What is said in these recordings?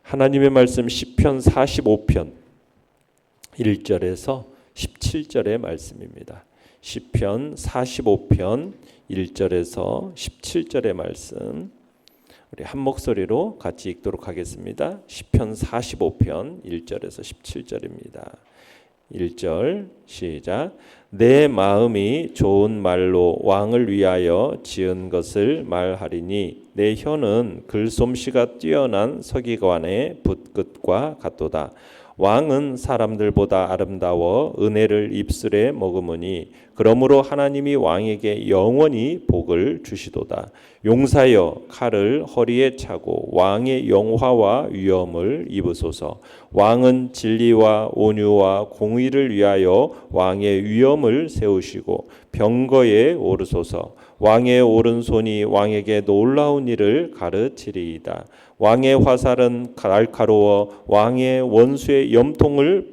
하나님의 말씀 시편 45편 1절에서 17절의 말씀입니다. 시편 45편 1절에서 17절의 말씀 우리 한 목소리로 같이 읽도록 하겠습니다. 시편 45편 1절에서 17절입니다. 1절 시작. 내 마음이 좋은 말로 왕을 위하여 지은 것을 말하리니 내 혀는 글솜씨가 뛰어난 서기관의 붓끝과 같도다. 왕은 사람들보다 아름다워 은혜를 입술에 머금으니 그러므로 하나님이 왕에게 영원히 복을 주시도다. 용사여 칼을 허리에 차고 왕의 영화와 위엄을 입으소서. 왕은 진리와 온유와 공의를 위하여 왕의 위엄을 세우시고 병거에 오르소서. 왕의 오른손이 왕에게 놀라운 일을 가르치리이다. 왕의 화살은 날카로워 왕의 원수의 염통을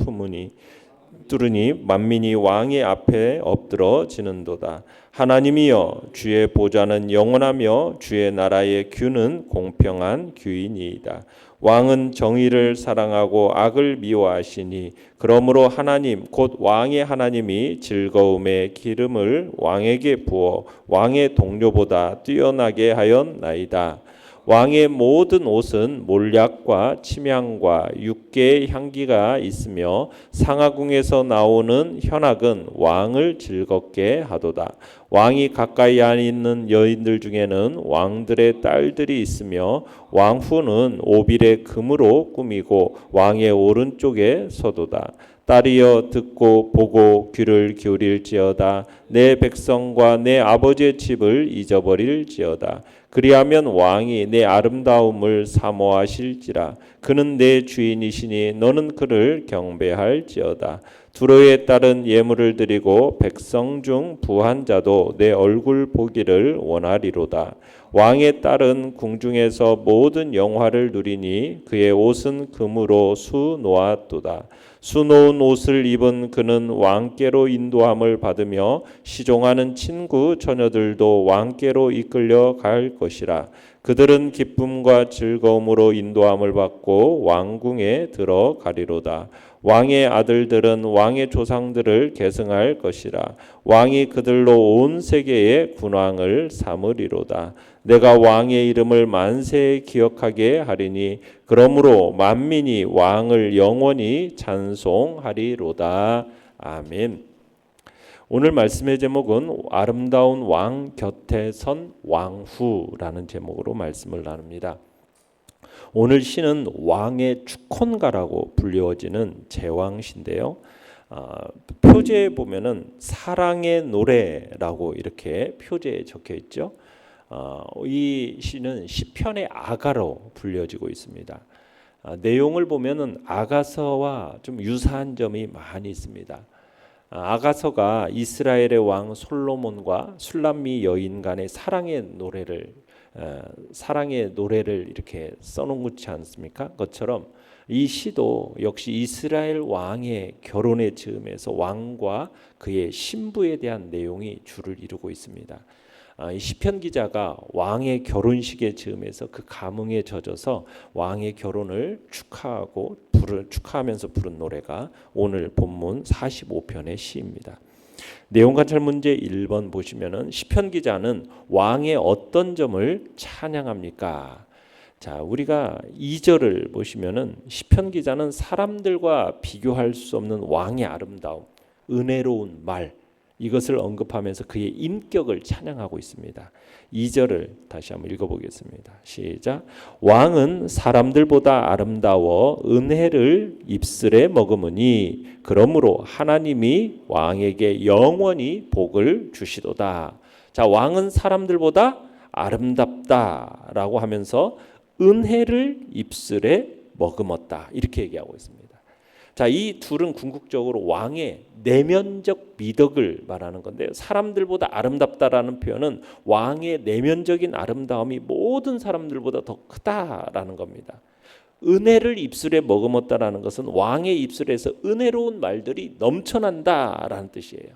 뚫으니 만민이 왕의 앞에 엎드러지는도다. 하나님이여 주의 보좌는 영원하며 주의 나라의 규는 공평한 규이니이다. 왕은 정의를 사랑하고 악을 미워하시니 그러므로 하나님 곧 왕의 하나님이 즐거움의 기름을 왕에게 부어 왕의 동료보다 뛰어나게 하였나이다. 왕의 모든 옷은 몰약과 침향과 육개의 향기가 있으며 상하궁에서 나오는 현악은 왕을 즐겁게 하도다. 왕이 가까이 있는 여인들 중에는 왕들의 딸들이 있으며 왕후는 오빌의 금으로 꾸미고 왕의 오른쪽에 서도다. 딸이여 듣고 보고 귀를 기울일지어다. 내 백성과 내 아버지의 집을 잊어버릴지어다. 그리하면 왕이 내 아름다움을 사모하실지라. 그는 내 주인이시니 너는 그를 경배할지어다. 두로의 딸은 예물을 드리고 백성 중 부한 자도 내 얼굴 보기를 원하리로다. 왕의 딸은 궁중에서 모든 영화를 누리니 그의 옷은 금으로 수놓았도다. 수놓은 옷을 입은 그는 왕께로 인도함을 받으며 시종하는 친구 처녀들도 왕께로 이끌려 갈 것이라. 그들은 기쁨과 즐거움으로 인도함을 받고 왕궁에 들어가리로다. 왕의 아들들은 왕의 조상들을 계승할 것이라. 왕이 그들로 온 세계의 군왕을 삼으리로다. 내가 왕의 이름을 만세에 기억하게 하리니 그러므로 만민이 왕을 영원히 찬송하리로다. 아멘. 오늘 말씀의 제목은 아름다운 왕 곁에 선 왕후라는 제목으로 말씀을 나눕니다. 오늘 시는 왕의 축혼가라고 불리워지는 제왕시인데요. 표제에 보면은 사랑의 노래라고 이렇게 표제에 적혀 있죠. 이 시는 시편의 아가로 불려지고 있습니다. 내용을 보면은 아가서와 좀 유사한 점이 많이 있습니다. 아가서가 이스라엘의 왕 솔로몬과 술람미 여인 간의 사랑의 노래를 이렇게 써놓지 않습니까? 그것처럼 이 시도 역시 이스라엘 왕의 결혼의 즈음에서 왕과 그의 신부에 대한 내용이 주를 이루고 있습니다. 이 시편 기자가 왕의 결혼식의 즈음에서 그 감흥에 젖어서 왕의 결혼을 축하하면서 부른 노래가 오늘 본문 45편의 시입니다. 내용 관찰 문제 1번 보시면은 시편 기자는 왕의 어떤 점을 찬양합니까? 자, 우리가 2절을 보시면은 시편 기자는 사람들과 비교할 수 없는 왕의 아름다움, 은혜로운 말 이것을 언급하면서 그의 인격을 찬양하고 있습니다. 2절을 다시 한번 읽어보겠습니다. 시작. 왕은 사람들보다 아름다워 은혜를 입술에 머금으니 그러므로 하나님이 왕에게 영원히 복을 주시도다. 자, 왕은 사람들보다 아름답다라고 하면서 은혜를 입술에 머금었다 이렇게 얘기하고 있습니다. 자, 이 둘은 궁극적으로 왕의 내면적 미덕을 말하는 건데요. 사람들보다 아름답다라는 표현은 왕의 내면적인 아름다움이 모든 사람들보다 더 크다라는 겁니다. 은혜를 입술에 머금었다라는 것은 왕의 입술에서 은혜로운 말들이 넘쳐난다라는 뜻이에요.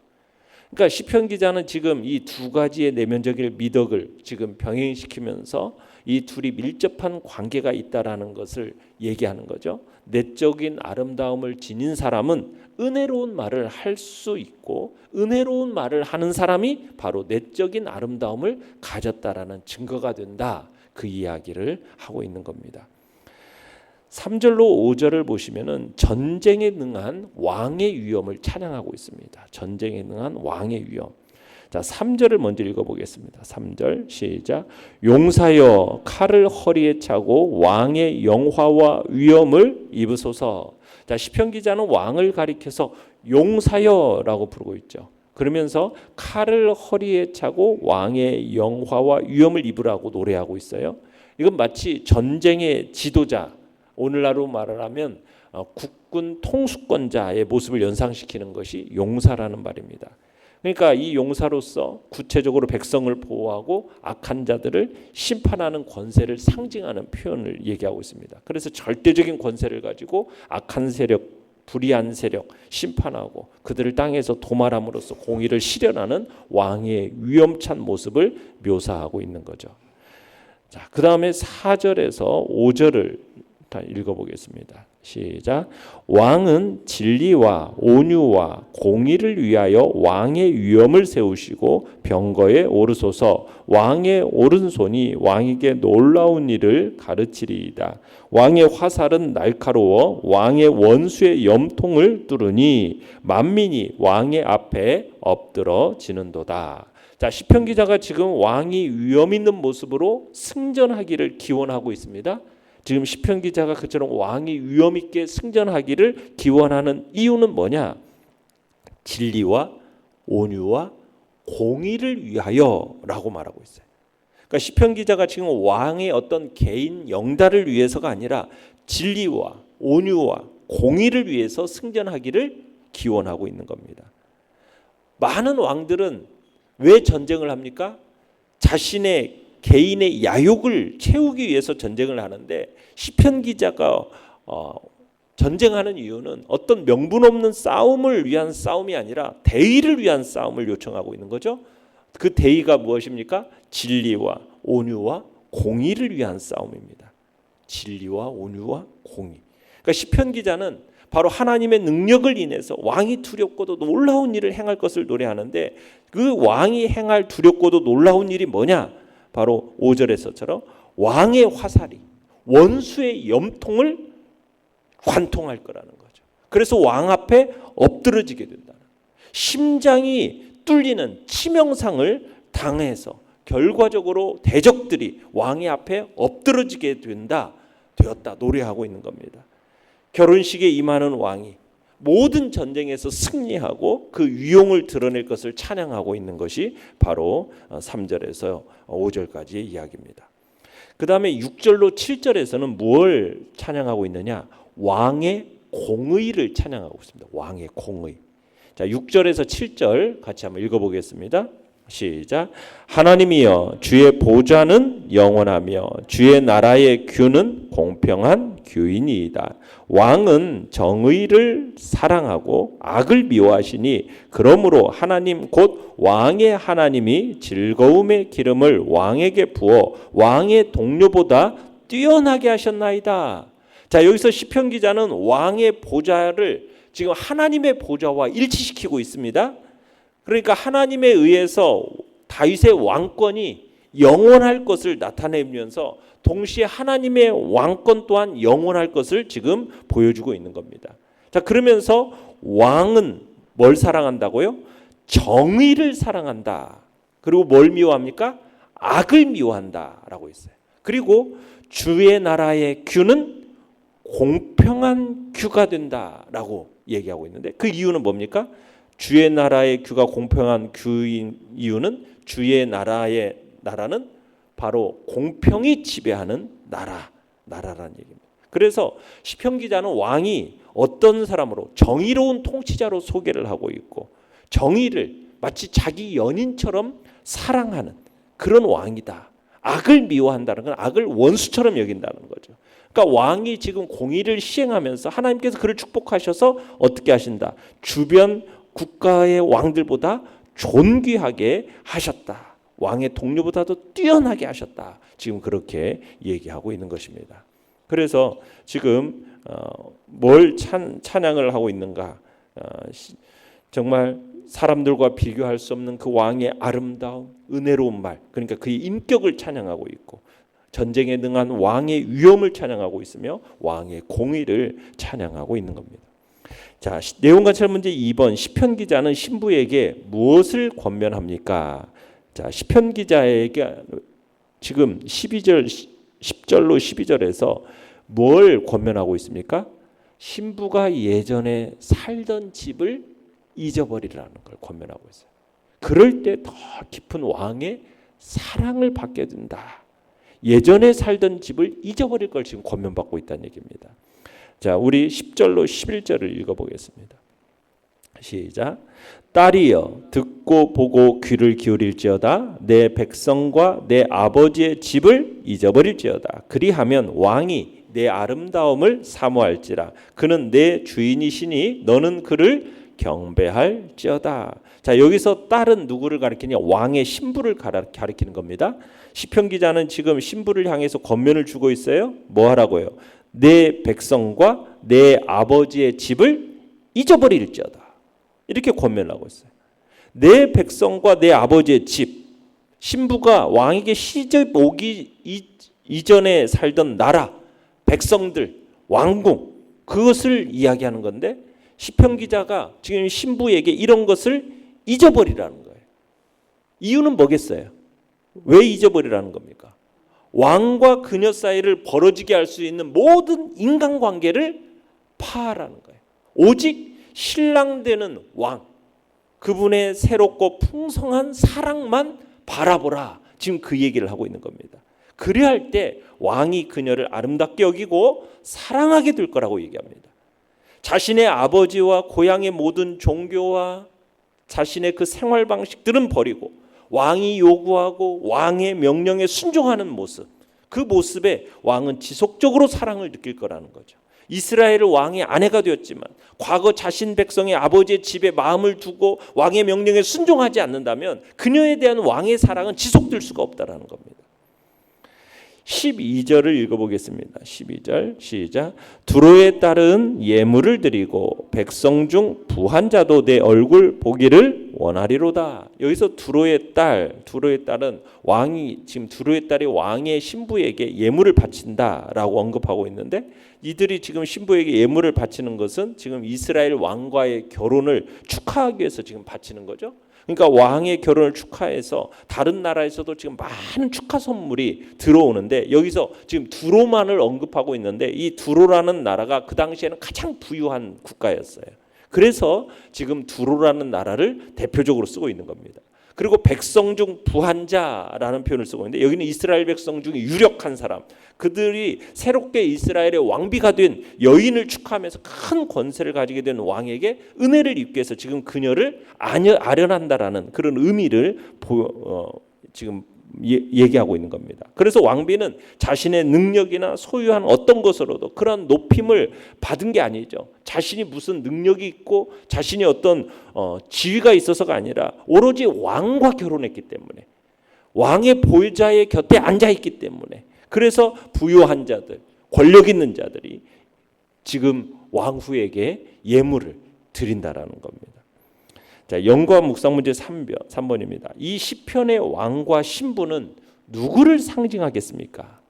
그러니까 시편 기자는 지금 이 두 가지의 내면적인 미덕을 지금 병행시키면서 이 둘이 밀접한 관계가 있다라는 것을 얘기하는 거죠. 내적인 아름다움을 지닌 사람은 은혜로운 말을 할 수 있고 은혜로운 말을 하는 사람이 바로 내적인 아름다움을 가졌다라는 증거가 된다. 그 이야기를 하고 있는 겁니다. 3절로 5절을 보시면은 전쟁에 능한 왕의 위엄을 찬양하고 있습니다. 전쟁에 능한 왕의 위엄. 자, 3절을 먼저 읽어보겠습니다. 3절 시작. 용사여 칼을 허리에 차고 왕의 영화와 위엄을 입으소서. 자, 시편 기자는 왕을 가리켜서 용사여라고 부르고 있죠. 그러면서 칼을 허리에 차고 왕의 영화와 위엄을 입으라고 노래하고 있어요. 이건 마치 전쟁의 지도자, 오늘날로 말하면 국군 통수권자의 모습을 연상시키는 것이 용사라는 말입니다. 그러니까 이 용사로서 구체적으로 백성을 보호하고 악한 자들을 심판하는 권세를 상징하는 표현을 얘기하고 있습니다. 그래서 절대적인 권세를 가지고 악한 세력, 불의한 세력 심판하고 그들을 땅에서 도말함으로써 공의를 실현하는 왕의 위엄찬 모습을 묘사하고 있는 거죠. 자, 그 다음에 4절에서 5절을 다 읽어보겠습니다. 시작. 왕은 진리와 온유와 공의를 위하여 왕의 위엄을 세우시고 병거에 오르소서. 왕의 오른손이 왕에게 놀라운 일을 가르치리이다. 왕의 화살은 날카로워 왕의 원수의 염통을 뚫으니 만민이 왕의 앞에 엎드러지는도다. 자, 시편 기자가 지금 왕이 위엄 있는 모습으로 승전하기를 기원하고 있습니다. 지금 시편 기자가 그처럼 왕이 위엄 있게 승전하기를 기원하는 이유는 뭐냐? 진리와 온유와 공의를 위하여라고 말하고 있어요. 그러니까 시편 기자가 지금 왕의 어떤 개인 영달을 위해서가 아니라 진리와 온유와 공의를 위해서 승전하기를 기원하고 있는 겁니다. 많은 왕들은 왜 전쟁을 합니까? 자신의 개인의 야욕을 채우기 위해서 전쟁을 하는데 시편 기자가 전쟁하는 이유는 어떤 명분 없는 싸움을 위한 싸움이 아니라 대의를 위한 싸움을 요청하고 있는 거죠. 그 대의가 무엇입니까? 진리와 온유와 공의를 위한 싸움입니다. 진리와 온유와 공의. 그러니까 시편 기자는 바로 하나님의 능력을 인해서 왕이 두렵고도 놀라운 일을 행할 것을 노래하는데 그 왕이 행할 두렵고도 놀라운 일이 뭐냐? 바로 5절에서처럼 왕의 화살이 원수의 염통을 관통할 거라는 거죠. 그래서 왕 앞에 엎드러지게 된다. 심장이 뚫리는 치명상을 당해서 결과적으로 대적들이 왕의 앞에 엎드러지게 되었다 노래하고 있는 겁니다. 결혼식에 임하는 왕이 모든 전쟁에서 승리하고 그 위용을 드러낼 것을 찬양하고 있는 것이 바로 3절에서 5절까지의 이야기입니다. 그 다음에 6절로 7절에서는 무엇을 찬양하고 있느냐? 왕의 공의를 찬양하고 있습니다. 왕의 공의. 자, 6절에서 7절 같이 한번 읽어보겠습니다. 시작. 하나님이여 주의 보좌는 영원하며 주의 나라의 규는 공평한 규이니이다. 왕은 정의를 사랑하고 악을 미워하시니 그러므로 하나님 곧 왕의 하나님이 즐거움의 기름을 왕에게 부어 왕의 동료보다 뛰어나게 하셨나이다. 자, 여기서 시편 기자는 왕의 보좌를 지금 하나님의 보좌와 일치시키고 있습니다. 그러니까 하나님에 의해서 다윗의 왕권이 영원할 것을 나타내면서 동시에 하나님의 왕권 또한 영원할 것을 지금 보여주고 있는 겁니다. 자, 그러면서 왕은 뭘 사랑한다고요? 정의를 사랑한다. 그리고 뭘 미워합니까? 악을 미워한다라고 했어요. 그리고 주의 나라의 규는 공평한 규가 된다라고 얘기하고 있는데 그 이유는 뭡니까? 주의 나라의 규가 공평한 규인 이유는 주의 나라는 바로 공평이 지배하는 나라라는 얘기입니다. 그래서 시편 기자는 왕이 어떤 사람으로 정의로운 통치자로 소개를 하고 있고 정의를 마치 자기 연인처럼 사랑하는 그런 왕이다. 악을 미워한다는 건 악을 원수처럼 여긴다는 거죠. 그러니까 왕이 지금 공의를 시행하면서 하나님께서 그를 축복하셔서 어떻게 하신다? 주변 국가의 왕들보다 존귀하게 하셨다. 왕의 동료보다도 뛰어나게 하셨다. 지금 그렇게 얘기하고 있는 것입니다. 그래서 지금 뭘 찬양을 하고 있는가? 정말 사람들과 비교할 수 없는 그 왕의 아름다움, 은혜로운 말, 그러니까 그의 인격을 찬양하고 있고, 전쟁에 능한 왕의 위엄을 찬양하고 있으며 왕의 공의를 찬양하고 있는 겁니다. 자, 내용 관찰 문제 2번. 시편 기자는 신부에게 무엇을 권면합니까? 자, 시편 기자에게 지금 10절로 12절에서 뭘 권면하고 있습니까? 신부가 예전에 살던 집을 잊어버리라는 걸 권면하고 있어요. 그럴 때 더 깊은 왕의 사랑을 받게 된다. 예전에 살던 집을 잊어버릴 걸 지금 권면받고 있다는 얘기입니다. 자, 우리 10절로 11절을 읽어보겠습니다. 시작. 딸이여 듣고 보고 귀를 기울일지어다. 내 백성과 내 아버지의 집을 잊어버릴지어다. 그리하면 왕이 내 아름다움을 사모할지라. 그는 내 주인이시니 너는 그를 경배할지어다. 자, 여기서 딸은 누구를 가리키냐? 왕의 신부를 가리키는 겁니다. 시편 기자는 지금 신부를 향해서 권면을 주고 있어요. 뭐 하라고요? 내 백성과 내 아버지의 집을 잊어버릴지어다. 이렇게 권면을 하고 있어요. 내 백성과 내 아버지의 집, 신부가 왕에게 시집 오기 이전에 살던 나라, 백성들, 왕궁, 그것을 이야기하는 건데, 시편 기자가 지금 신부에게 이런 것을 잊어버리라는 거예요. 이유는 뭐겠어요? 왜 잊어버리라는 겁니까? 왕과 그녀 사이를 벌어지게 할 수 있는 모든 인간관계를 파하라는 거예요. 오직 신랑 되는 왕, 그분의 새롭고 풍성한 사랑만 바라보라. 지금 그 얘기를 하고 있는 겁니다. 그래야 할 때 왕이 그녀를 아름답게 여기고 사랑하게 될 거라고 얘기합니다. 자신의 아버지와 고향의 모든 종교와 자신의 그 생활 방식들은 버리고 왕이 요구하고 왕의 명령에 순종하는 모습, 그 모습에 왕은 지속적으로 사랑을 느낄 거라는 거죠. 이스라엘의 왕의 아내가 되었지만 과거 자신 백성의 아버지의 집에 마음을 두고 왕의 명령에 순종하지 않는다면 그녀에 대한 왕의 사랑은 지속될 수가 없다라는 겁니다. 12절을 읽어보겠습니다. 12절 시작. 두로의 딸은 예물을 드리고 백성 중 부한 자도 내 얼굴 보기를 원하리로다. 여기서 두로의 딸은 왕이 지금 두로의 딸이 왕의 신부에게 예물을 바친다라고 언급하고 있는데, 이들이 지금 신부에게 예물을 바치는 것은 지금 이스라엘 왕과의 결혼을 축하하기 위해서 지금 바치는 거죠. 그러니까 왕의 결혼을 축하해서 다른 나라에서도 지금 많은 축하 선물이 들어오는데, 여기서 지금 두로만을 언급하고 있는데, 이 두로라는 나라가 그 당시에는 가장 부유한 국가였어요. 그래서 지금 두로라는 나라를 대표적으로 쓰고 있는 겁니다. 그리고 백성 중 부한 자라는 표현을 쓰고 있는데, 여기는 이스라엘 백성 중에 유력한 사람, 그들이 새롭게 이스라엘의 왕비가 된 여인을 축하하면서 큰 권세를 가지게 된 왕에게 은혜를 입기 위해서 지금 그녀를 아련한다라는 그런 의미를 지금 얘기하고 있는 겁니다. 그래서 왕비는 자신의 능력이나 소유한 어떤 것으로도 그런 높임을 받은 게 아니죠. 자신이 무슨 능력이 있고 자신이 어떤 지위가 있어서가 아니라 오로지 왕과 결혼했기 때문에, 왕의 보좌의 곁에 앉아있기 때문에, 그래서 부유한 자들, 권력 있는 자들이 지금 왕후에게 예물을 드린다라는 겁니다. 자, 연구와 묵상 문제 3번입니다. 이 시편의 왕과 신부는 누구를 상징하겠습니까?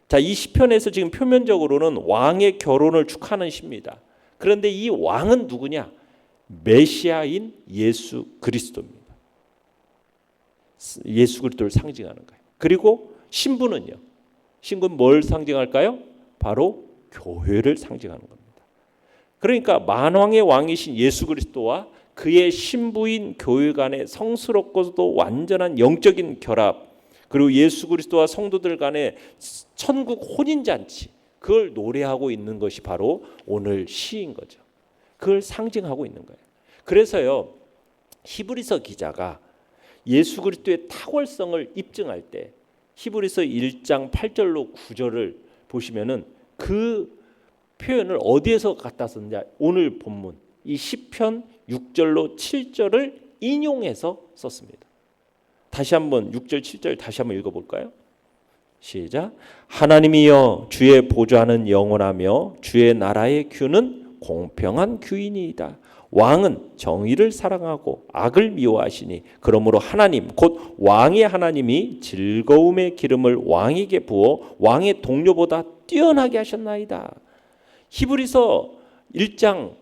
자, 이 시편에서 지금 표면적으로는 왕의 결혼을 축하하는 시입니다. 그런데 이 왕은 누구냐? 메시아인 예수 그리스도입니다. 예수 그리스도를 상징하는 거예요. 그리고 신부는요. 신부는 뭘 상징할까요? 바로 교회를 상징하는 겁니다. 그러니까 만왕의 왕이신 예수 그리스도와 그의 신부인 교회 간의 성스럽고도 완전한 영적인 결합, 그리고 예수 그리스도와 성도들 간의 천국 혼인잔치, 그걸 노래하고 있는 것이 바로 오늘 시인 거죠. 그걸 상징하고 있는 거예요. 그래서요, 히브리서 기자가 예수 그리스도의 탁월성을 입증할 때 히브리서 1장 8절로 9절을 보시면은 그 표현을 어디에서 갖다 썼냐? 오늘 본문 이 시편 6절로 7절을 인용해서 썼습니다. 다시 한번 6절 7절 다시 한번 읽어볼까요? 시작. 하나님이여 주의 보좌는 영원하며 주의 나라의 규는 공평한 규이니이다. 왕은 정의를 사랑하고 악을 미워하시니 그러므로 하나님 곧 왕의 하나님이 즐거움의 기름을 왕에게 부어 왕의 동료보다 뛰어나게 하셨나이다. 히브리서 1장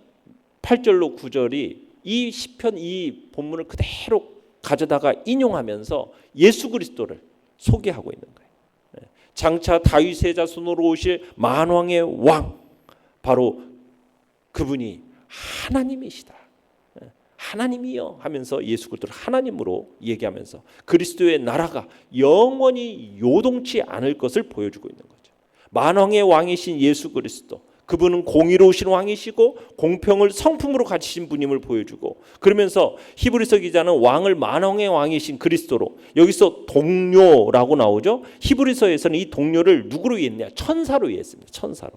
8절로 9절이 이 시편 이 본문을 그대로 가져다가 인용하면서 예수 그리스도를 소개하고 있는 거예요. 장차 다윗의 자손으로 오실 만왕의 왕, 바로 그분이 하나님이시다. 하나님이여 하면서 예수 그리스도를 하나님으로 얘기하면서 그리스도의 나라가 영원히 요동치 않을 것을 보여주고 있는 거죠. 만왕의 왕이신 예수 그리스도, 그분은 공의로우신 왕이시고 공평을 성품으로 가지신 분임을 보여주고, 그러면서 히브리서 기자는 왕을 만왕의 왕이신 그리스도로, 여기서 동료라고 나오죠. 히브리서에서는 이 동료를 누구로 이해했냐? 천사로 이해했습니다. 천사로.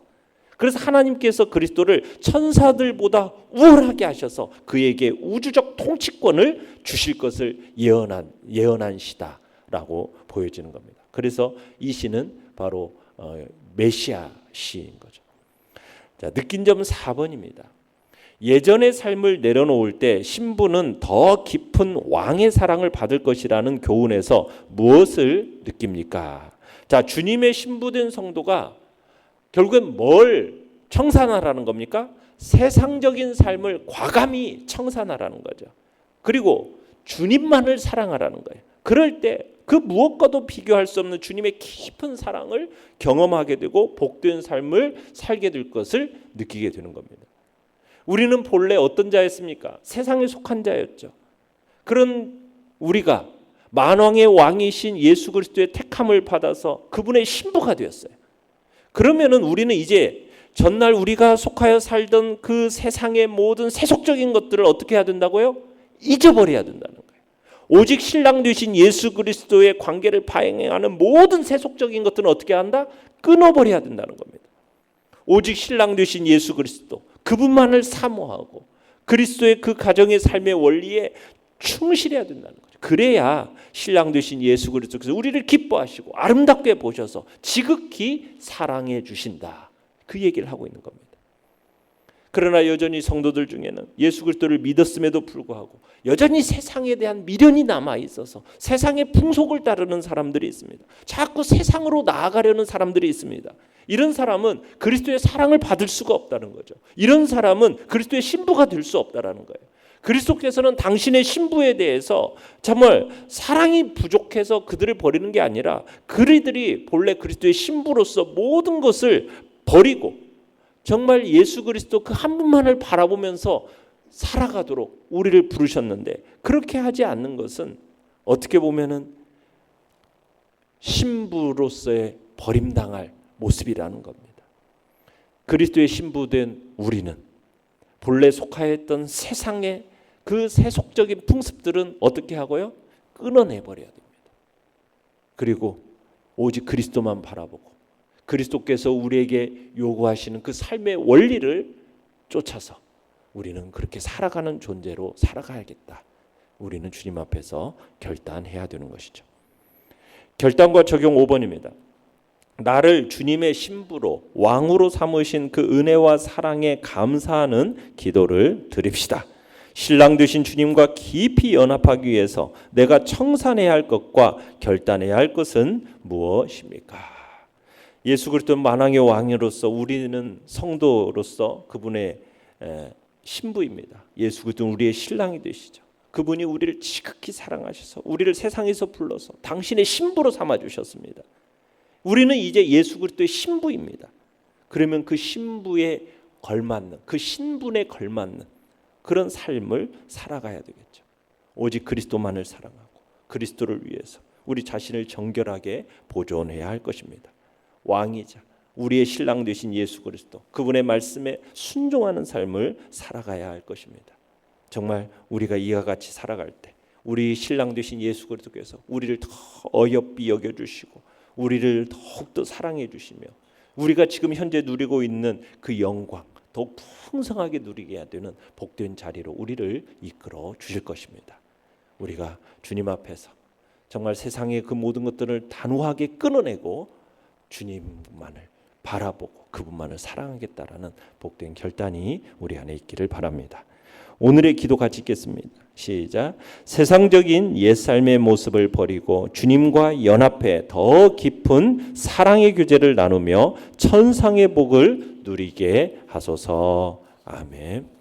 그래서 하나님께서 그리스도를 천사들보다 우월하게 하셔서 그에게 우주적 통치권을 주실 것을 예언한 시다라고 보여지는 겁니다. 그래서 이 시는 바로 메시아 시인 거죠. 자, 느낀 점 4번입니다. 예전의 삶을 내려놓을 때 신부는 더 깊은 왕의 사랑을 받을 것이라는 교훈에서 무엇을 느낍니까? 자, 주님의 신부된 성도가 결국엔 뭘 청산하라는 겁니까? 세상적인 삶을 과감히 청산하라는 거죠. 그리고 주님만을 사랑하라는 거예요. 그럴 때 그 무엇과도 비교할 수 없는 주님의 깊은 사랑을 경험하게 되고 복된 삶을 살게 될 것을 느끼게 되는 겁니다. 우리는 본래 어떤 자였습니까? 세상에 속한 자였죠. 그런 우리가 만왕의 왕이신 예수 그리스도의 택함을 받아서 그분의 신부가 되었어요. 그러면은 우리는 이제 전날 우리가 속하여 살던 그 세상의 모든 세속적인 것들을 어떻게 해야 된다고요? 잊어버려야 된다는 거예요. 오직 신랑 되신 예수 그리스도의 관계를 파행하는 모든 세속적인 것들은 어떻게 한다? 끊어버려야 된다는 겁니다. 오직 신랑 되신 예수 그리스도, 그분만을 사모하고 그리스도의 그 가정의 삶의 원리에 충실해야 된다는 거죠. 그래야 신랑 되신 예수 그리스도께서 우리를 기뻐하시고 아름답게 보셔서 지극히 사랑해 주신다. 그 얘기를 하고 있는 겁니다. 그러나 여전히 성도들 중에는 예수 그리스도를 믿었음에도 불구하고 여전히 세상에 대한 미련이 남아 있어서 세상의 풍속을 따르는 사람들이 있습니다. 자꾸 세상으로 나아가려는 사람들이 있습니다. 이런 사람은 그리스도의 사랑을 받을 수가 없다는 거죠. 이런 사람은 그리스도의 신부가 될 수 없다는 거예요. 그리스도께서는 당신의 신부에 대해서 정말 사랑이 부족해서 그들을 버리는 게 아니라 그들이 본래 그리스도의 신부로서 모든 것을 버리고 정말 예수 그리스도 그 한 분만을 바라보면서 살아가도록 우리를 부르셨는데, 그렇게 하지 않는 것은 어떻게 보면은 신부로서의 버림당할 모습이라는 겁니다. 그리스도의 신부된 우리는 본래 속하였던 세상의 그 세속적인 풍습들은 어떻게 하고요? 끊어내버려야 됩니다. 그리고 오직 그리스도만 바라보고 그리스도께서 우리에게 요구하시는 그 삶의 원리를 쫓아서 우리는 그렇게 살아가는 존재로 살아가야겠다. 우리는 주님 앞에서 결단해야 되는 것이죠. 결단과 적용 5번입니다. 나를 주님의 신부로 왕으로 삼으신 그 은혜와 사랑에 감사하는 기도를 드립시다. 신랑 되신 주님과 깊이 연합하기 위해서 내가 청산해야 할 것과 결단해야 할 것은 무엇입니까? 예수 그리스도 만왕의 왕으로서 우리는 성도로서 그분의 신부입니다. 예수 그리스도는 우리의 신랑이 되시죠. 그분이 우리를 지극히 사랑하셔서 우리를 세상에서 불러서 당신의 신부로 삼아주셨습니다. 우리는 이제 예수 그리스도의 신부입니다. 그러면 그 신부에 걸맞는, 그 신분에 걸맞는 그런 삶을 살아가야 되겠죠. 오직 그리스도만을 사랑하고 그리스도를 위해서 우리 자신을 정결하게 보존해야 할 것입니다. 왕이자 우리의 신랑 되신 예수 그리스도, 그분의 말씀에 순종하는 삶을 살아가야 할 것입니다. 정말 우리가 이와 같이 살아갈 때 우리 신랑 되신 예수 그리스도께서 우리를 더 어여삐 여겨주시고 우리를 더욱더 사랑해 주시며 우리가 지금 현재 누리고 있는 그 영광 더욱 풍성하게 누리게 해야 되는 복된 자리로 우리를 이끌어 주실 것입니다. 우리가 주님 앞에서 정말 세상의 그 모든 것들을 단호하게 끊어내고 주님만을 바라보고 그분만을 사랑하겠다라는 복된 결단이 우리 안에 있기를 바랍니다. 오늘의 기도 같이 읽겠습니다. 시작. 세상적인 옛삶의 모습을 버리고 주님과 연합해 더 깊은 사랑의 교제를 나누며 천상의 복을 누리게 하소서. 아멘.